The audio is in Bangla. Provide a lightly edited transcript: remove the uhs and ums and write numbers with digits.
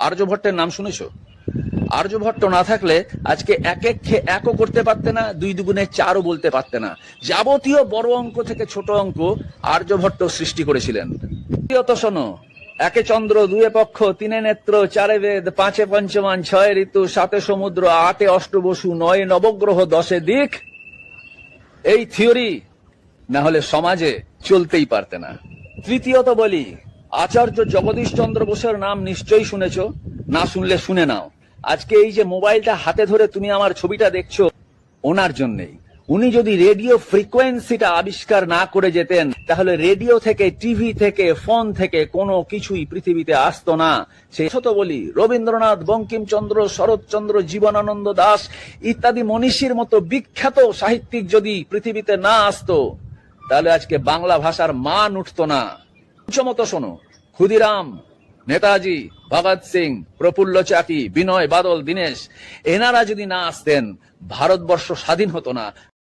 আর্যভট্টের নাম শুনেছো? আর্যভট্ট না থাকলে আজকে এক একও করতে পারতে না, দুই দুগুণে চারও বলতে পারতে না। যাবতীয় বড় অঙ্ক থেকে ছোট অঙ্ক আর্যভট্ট সৃষ্টি করেছিলেন। তৃতীয়ত শোনো, একে চন্দ্র, দুয়ে পক্ষ, তিনে নেত্র, চারে বেদ, পাঁচে পঞ্চমান, ছয়ে ঋতু, সাতে সমুদ্র, আটে অষ্টবসু, নয়ে নবগ্রহ, দশে দিক। এই থিওরি না হলে সমাজে চলতেই পারতে না। তৃতীয়ত বলি, আচার্য জগদীশ চন্দ্র বোসের নাম নিশ্চয়ই শুনেছো, না শুনলে শুনে নাও। আজকে এই যে মোবাইলটা হাতে ধরে তুমি আমার ছবিটা দেখছো, ওনার জন্যেই। উনি যদি রেডিও ফ্রিকোয়েন্সিটা আবিষ্কার না করে যেতেন, তাহলে রেডিও থেকে, টিভি থেকে, ফোন থেকে কোনো কিছুই পৃথিবীতে আসতো না। সেই তো বলি, রবীন্দ্রনাথ, বঙ্কিমচন্দ্র, শরৎচন্দ্র, জীবনানন্দ দাশ ইত্যাদি মনীষীর মতো বিখ্যাত সাহিত্যিক যদি পৃথিবীতে না আসতো, তাহলে আজকে বাংলা ভাষার মান উঠতো না। পঞ্চমত শোনো, ক্ষুদিরাম, নেতাজি, ভগৎ সিং, প্রফুল্ল চাকি, বিনয় বাদল, দীনেশ, এনারা যদি না আসতেন, ভারতবর্ষ স্বাধীন হতো না।